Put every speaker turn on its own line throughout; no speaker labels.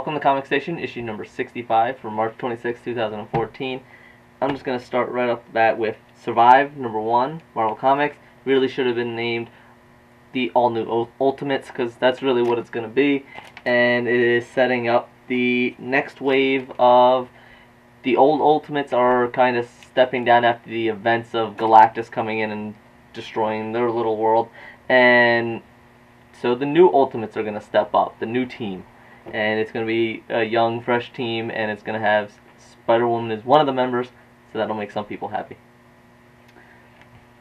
Welcome to Comic Station, issue number 65 for March 26, 2014. I'm just going to start right off the bat with Survive, number 1, Marvel Comics. Really should have been named the all-new Ultimates, because that's really what it's going to be. And it is setting up the next wave of the old Ultimates are kind of stepping down after the events of Galactus coming in and destroying their little world. And so the new Ultimates are going to step up, the new team. And it's going to be a young, fresh team, and it's going to have Spider-Woman as one of the members, so that'll make some people happy.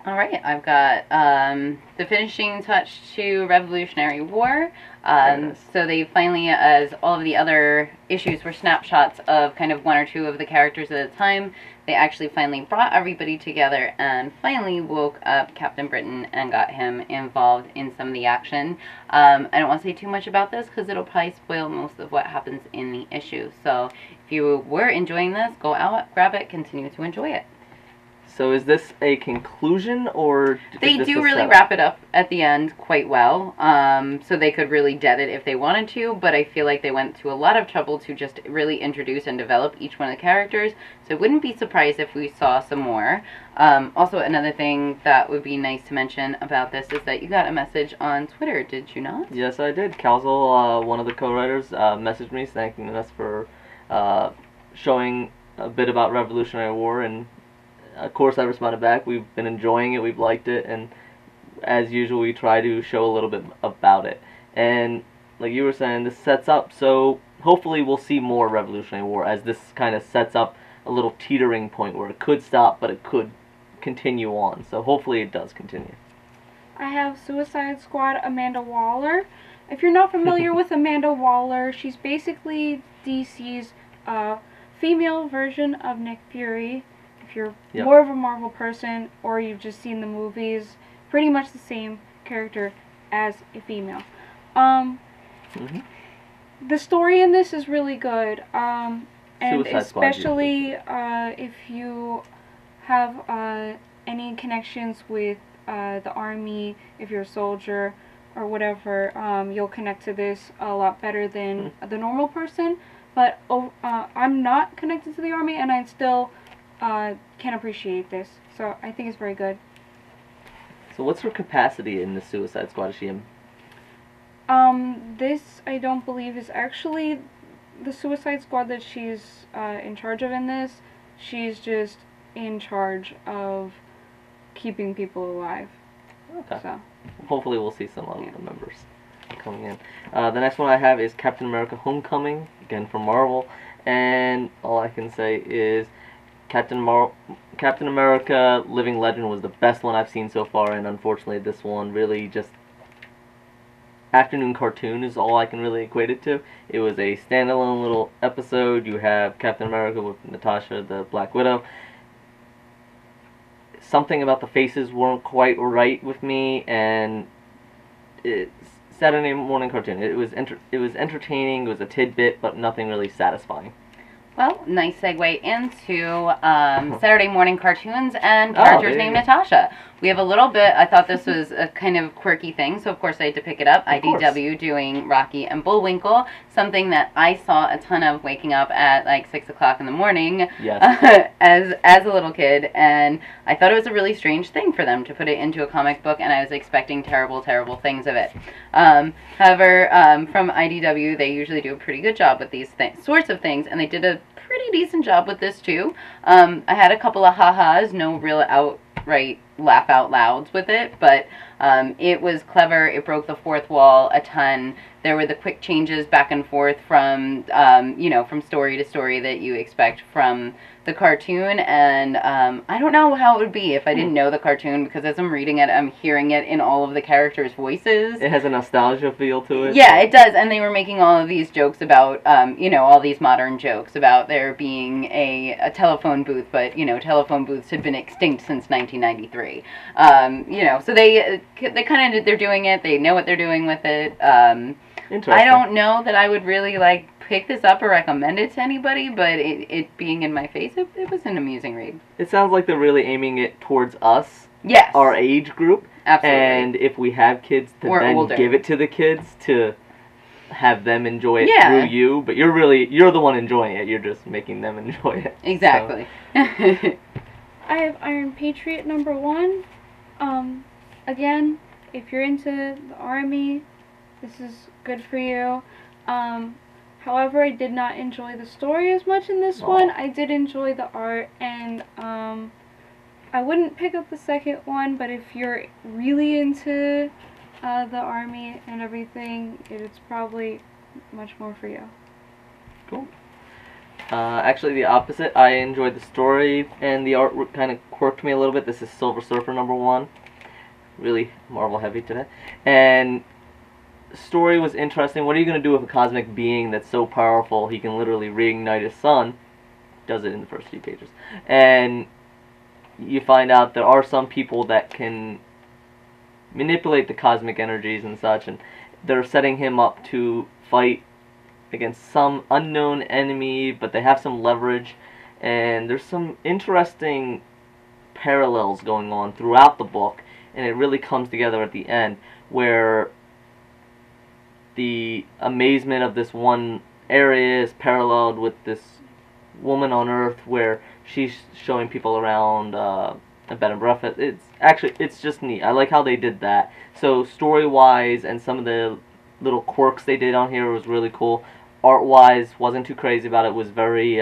Alright, I've got the finishing touch to Revolutionary War.
Nice.
So they finally, as all of the other issues were snapshots of kind of one or two of the characters at a time, they actually finally brought everybody together and finally woke up Captain Britain and got him involved in some of the action. I don't want to say too much about this because it'll probably spoil most of what happens in the issue. So if you were enjoying this, go out, grab it, continue to enjoy it.
So is this a conclusion, or
they do really wrap it up at the end quite well, so they could really dead it if they wanted to, but I feel like they went to a lot of trouble to just really introduce and develop each one of the characters, so I wouldn't be surprised if we saw some more. Also, another thing that would be nice to mention about this is that you got a message on Twitter, did you not?
Yes, I did. Calzel, one of the co-writers, messaged me thanking us for showing a bit about Revolutionary War, and of course I responded back. We've been enjoying it, we've liked it, and as usual we try to show a little bit about it. And like you were saying, this sets up, so hopefully we'll see more Revolutionary War, as this kind of sets up a little teetering point where it could stop, but it could continue on. So hopefully it does continue.
I have Suicide Squad Amanda Waller. If you're not familiar with Amanda Waller, she's basically DC's female version of Nick Fury. If you're more of a Marvel person or you've just seen the movies, pretty much the same character as a female. The story in this is really good, and especially if you have any connections with the army, if you're a soldier or whatever, you'll connect to this a lot better than the normal person. But I'm not connected to the army, and I still can appreciate this, so I think it's very good.
So what's her capacity in the Suicide Squad? Is she in?
This I don't believe is actually the Suicide Squad that she's in charge of in this. She's just in charge of keeping people alive.
Okay.
So
hopefully we'll see some other members coming in. The next one I have is Captain America Homecoming, again from Marvel, and all I can say is Captain America Living Legend was the best one I've seen so far, and unfortunately this one really just afternoon cartoon is all I can really equate it to. It was a standalone little episode. You have Captain America with Natasha, the Black Widow. Something about the faces weren't quite right with me, and it's Saturday morning cartoon. It was entertaining, it was a tidbit, but nothing really satisfying.
Well, nice segue into Saturday morning cartoons and characters named Natasha. We have a little bit, I thought this was a kind of quirky thing, so of course I had to pick it up. IDW doing Rocky and Bullwinkle, something that I saw a ton of waking up at like 6 o'clock in the morning as a little kid, and I thought it was a really strange thing for them to put it into a comic book, and I was expecting terrible, terrible things of it. However, from IDW, they usually do a pretty good job with these sorts of things, and they did a pretty decent job with this too. I had a couple of ha-has, no real outright laugh out louds with it, but it was clever. It broke the fourth wall a ton. There were the quick changes back and forth from from story to story that you expect from the cartoon, and I don't know how it would be if I didn't know the cartoon, because as I'm reading it, I'm hearing it in all of the characters' voices.
It has a nostalgia feel to it.
Yeah, it does, and they were making all of these jokes about, all these modern jokes about there being a telephone booth, but, telephone booths had been extinct since 1993. So they kind of, they're doing it, they know what they're doing with it. I don't know that I would really, pick this up or recommend it to anybody, but it being in my face, it was an amusing read.
It sounds like they're really aiming it towards us.
Yes.
Our age group.
Absolutely.
And if we have kids, to then give it to the kids to have them enjoy it through you, but you're the one enjoying it. You're just making them enjoy it.
Exactly.
So. I have Iron Patriot #1. Again, if you're into the army, this is good for you. However, I did not enjoy the story as much in this one. I did enjoy the art, and I wouldn't pick up the second one, but if you're really into the army and everything, it's probably much more for you.
Cool. Actually, the opposite. I enjoyed the story, and the art kind of quirked me a little bit. This is Silver Surfer #1. Really Marvel heavy today. And the story was interesting. What are you going to do with a cosmic being that's so powerful he can literally reignite his sun? Does it in the first few pages. And you find out there are some people that can manipulate the cosmic energies and such, and they're setting him up to fight against some unknown enemy, but they have some leverage, and there's some interesting parallels going on throughout the book, and it really comes together at the end, where the amazement of this one area is paralleled with this woman on Earth, where she's showing people around a bed and breakfast. It's just neat. I like how they did that. So story-wise, and some of the little quirks they did on here was really cool. Art-wise, wasn't too crazy about it. Was very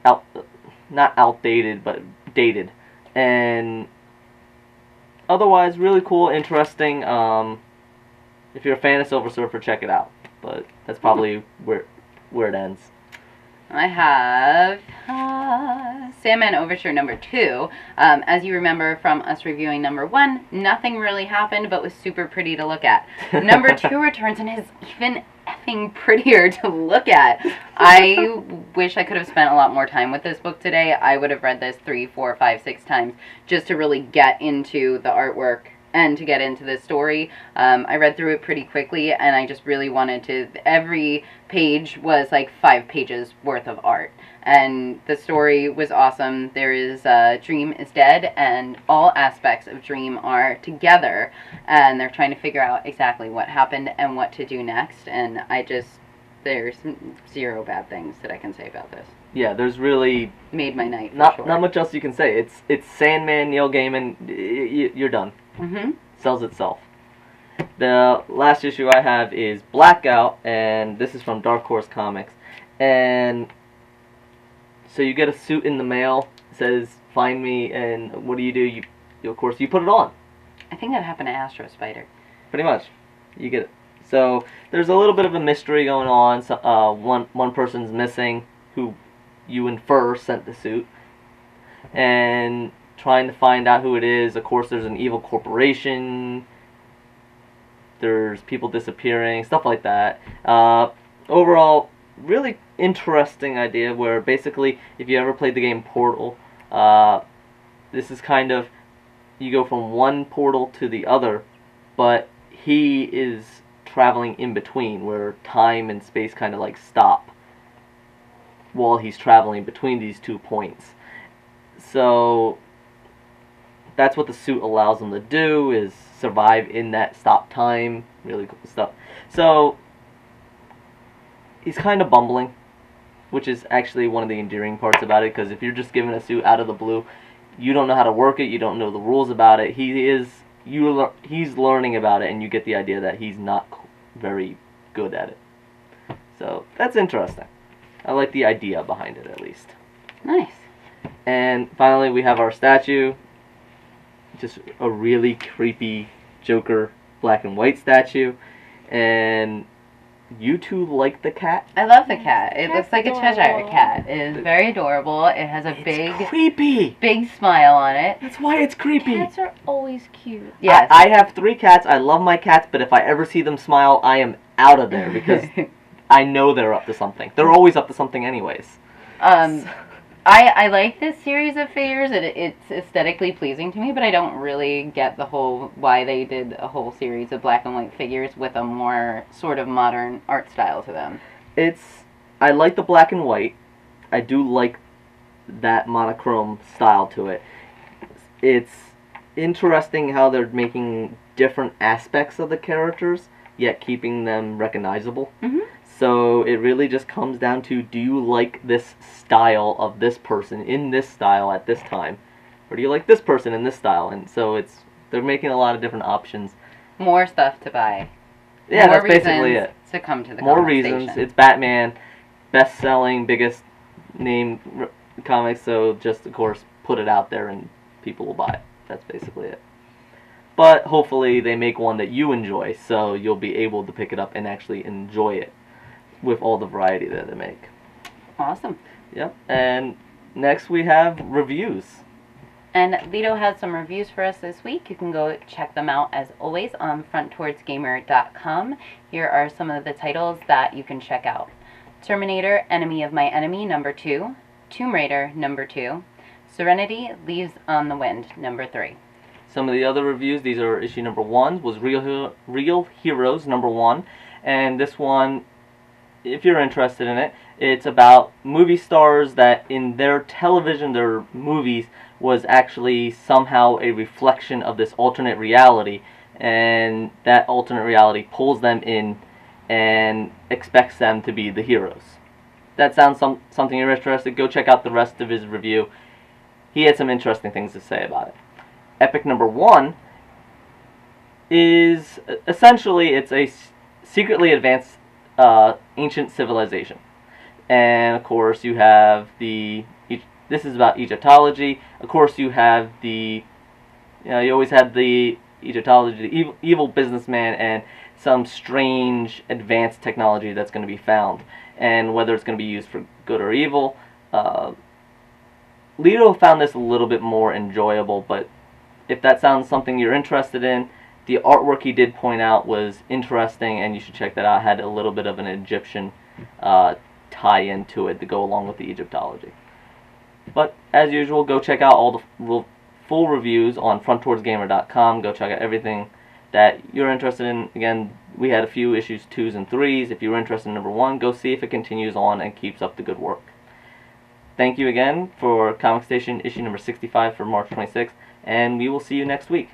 not outdated, but dated. And otherwise, really cool, interesting. If you're a fan of Silver Surfer, check it out. But that's probably where it ends.
I have Sandman Overture #2. As you remember from us reviewing #1, nothing really happened, but was super pretty to look at. #2 returns and is even effing prettier to look at. I wish I could have spent a lot more time with this book today. I would have read this 3, 4, 5, 6 times just to really get into the artwork and to get into the story. I read through it pretty quickly, and I just really wanted to. Every page was like 5 pages worth of art, and the story was awesome. There is Dream is dead, and all aspects of Dream are together, and they're trying to figure out exactly what happened and what to do next. And there's 0 bad things that I can say about this.
Yeah, there's really
made my night.
Not much else you can say. It's Sandman, Neil Gaiman. You're done.
Mm-hmm.
Sells itself. The last issue I have is Blackout, and this is from Dark Horse Comics. And so you get a suit in the mail. It says, "Find me," and what do? You of course you put it on.
I think that happened to Astro Spider.
Pretty much, you get it. So there's a little bit of a mystery going on. So, one person's missing, who you infer sent the suit, and trying to find out who it is. Of course, there's an evil corporation. There's people disappearing, stuff like that. Overall, really interesting idea where basically, if you ever played the game Portal, this is kind of, you go from one portal to the other, but he is traveling in between, where time and space kind of like stop while he's traveling between these 2 points. So that's what the suit allows him to do, is survive in that stop time. Really cool stuff. So he's kind of bumbling, which is actually one of the endearing parts about it, because if you're just given a suit out of the blue, you don't know how to work it, you don't know the rules about it. He's learning about it, and you get the idea that he's not very good at it. So that's interesting. I like the idea behind it, at least.
Nice.
And finally, we have our statue. Just a really creepy Joker black and white statue. And you two like the cat?
I love the cat. It looks like a Cheshire cat. It is very adorable. It has a big smile on it.
That's why it's creepy.
Cats are always cute.
Yes.
I have 3 cats. I love my cats, but if I ever see them smile, I am out of there, because I know they're up to something. They're always up to something anyways.
I like this series of figures. It's aesthetically pleasing to me, but I don't really get the whole why they did a whole series of black and white figures with a more sort of modern art style to them.
I like the black and white. I do like that monochrome style to it. It's interesting how they're making different aspects of the characters, yet keeping them recognizable.
Mm-hmm.
So it really just comes down to, do you like this style of this person in this style at this time? Or do you like this person in this style? And so they're making a lot of different options.
More stuff to buy.
Yeah,
More
that's basically it.
To come to the
More
comic
reasons.
station.
It's Batman, best-selling, biggest name comics, so just, of course, put it out there and people will buy it. That's basically it. But hopefully they make one that you enjoy, so you'll be able to pick it up and actually enjoy it with all the variety that they make.
Awesome.
Yep. And next we have reviews.
And Lido has some reviews for us this week. You can go check them out, as always, on fronttowardsgamer.com. Here are some of the titles that you can check out. Terminator, Enemy of My Enemy, number 2. Tomb Raider, number 2. Serenity, Leaves on the Wind, number 3.
Some of the other reviews, these are issue number 1, was Real Heroes, number 1. And this one, if you're interested in it, it's about movie stars that in their television, their movies, was actually somehow a reflection of this alternate reality, and that alternate reality pulls them in and expects them to be the heroes. That sounds something you're interested in, go check out the rest of his review. He had some interesting things to say about it. Epic number 1 is essentially, it's a secretly advanced ancient civilization. And of course you have this is about Egyptology. Of course you have you always have the Egyptology, the evil businessman, and some strange advanced technology that's going to be found. And whether it's going to be used for good or evil. Lido found this a little bit more enjoyable, but if that sounds something you're interested in, the artwork he did point out was interesting, and you should check that out. It had a little bit of an Egyptian tie-in to it to go along with the Egyptology. But as usual, go check out all the full reviews on fronttowardsgamer.com. Go check out everything that you're interested in. Again, we had a few issues 2s and 3s. If you're interested in number 1, go see if it continues on and keeps up the good work. Thank you again for Comic Station issue number 65 for March 26th, and we will see you next week.